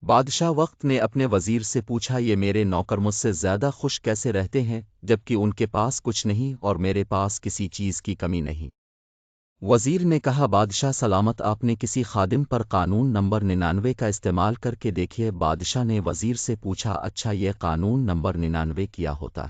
بادشاہ وقت نے اپنے وزیر سے پوچھا، یہ میرے نوکر مجھ سے زیادہ خوش کیسے رہتے ہیں جبکہ ان کے پاس کچھ نہیں اور میرے پاس کسی چیز کی کمی نہیں؟ وزیر نے کہا، بادشاہ سلامت، آپ نے کسی خادم پر قانون نمبر 99 کا استعمال کر کے دیکھیے۔ بادشاہ نے وزیر سے پوچھا، اچھا یہ قانون نمبر 99 کیا ہوتا؟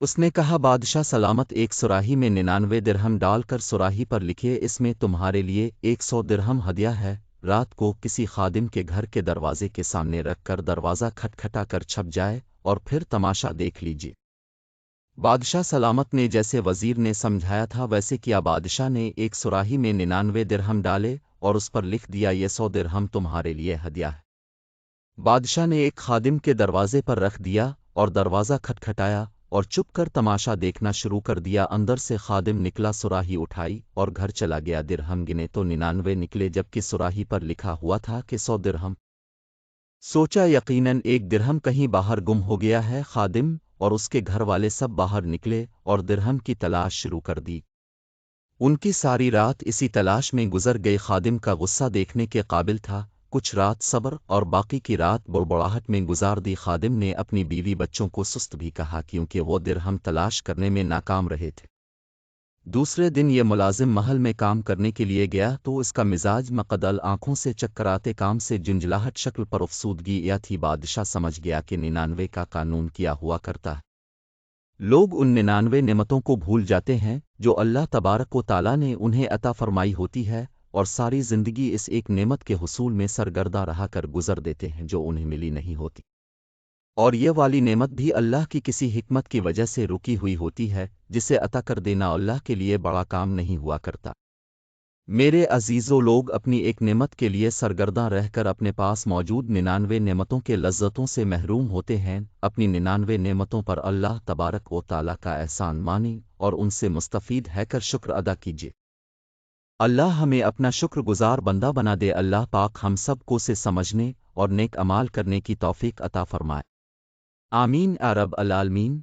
اس نے کہا، بادشاہ سلامت، ایک سراہی میں 99 درہم ڈال کر سراہی پر لکھیے، اس میں تمہارے لیے 100 درہم ہدیہ ہے۔ رات کو کسی خادم کے گھر کے دروازے کے سامنے رکھ کر دروازہ کھٹکھٹا کر چھپ جائے اور پھر تماشا دیکھ لیجیے۔ بادشاہ سلامت نے جیسے وزیر نے سمجھایا تھا ویسے کیا۔ بادشاہ نے ایک سراہی میں 99 درہم ڈالے اور اس پر لکھ دیا، یہ 100 درہم تمہارے لیے ہدیہ ہے۔ بادشاہ نے ایک خادم کے دروازے پر رکھ دیا اور دروازہ کھٹکھٹایا اور چپ کر تماشا دیکھنا شروع کر دیا۔ اندر سے خادم نکلا، سراہی اٹھائی اور گھر چلا گیا۔ درہم گنے تو 99 نکلے جبکہ سراہی پر لکھا ہوا تھا کہ 100 درہم۔ سوچا یقیناً ایک درہم کہیں باہر گم ہو گیا ہے۔ خادم اور اس کے گھر والے سب باہر نکلے اور درہم کی تلاش شروع کر دی۔ ان کی ساری رات اسی تلاش میں گزر گئی۔ خادم کا غصہ دیکھنے کے قابل تھا، کچھ رات صبر اور باقی کی رات بڑبڑاہٹ میں گزار دی۔ خادم نے اپنی بیوی بچوں کو سست بھی کہا کیونکہ وہ درہم تلاش کرنے میں ناکام رہے تھے۔ دوسرے دن یہ ملازم محل میں کام کرنے کے لیے گیا تو اس کا مزاج مقدل، آنکھوں سے چکراتے، کام سے جنجلاہٹ، شکل پر افسودگی یا تھی۔ بادشاہ سمجھ گیا کہ 99 کا قانون کیا ہوا کرتا ہے۔ لوگ ان 99 نعمتوں کو بھول جاتے ہیں جو اللہ تبارک و تعالیٰ نے انہیں عطا فرمائی ہوتی ہے اور ساری زندگی اس ایک نعمت کے حصول میں سرگرداں رہا کر گزر دیتے ہیں جو انہیں ملی نہیں ہوتی، اور یہ والی نعمت بھی اللہ کی کسی حکمت کی وجہ سے رکی ہوئی ہوتی ہے جسے عطا کر دینا اللہ کے لیے بڑا کام نہیں ہوا کرتا۔ میرے عزیزو، لوگ اپنی ایک نعمت کے لیے سرگرداں رہ کر اپنے پاس موجود 99 نعمتوں کے لذتوں سے محروم ہوتے ہیں۔ اپنی 99 نعمتوں پر اللہ تبارک و تعالیٰ کا احسان مانیں اور ان سے مستفید ہے کر شکر ادا کیجیے۔ اللہ ہمیں اپنا شکر گزار بندہ بنا دے۔ اللہ پاک ہم سب کو سے سمجھنے اور نیک اعمال کرنے کی توفیق عطا فرمائے۔ آمین یا رب العالمین۔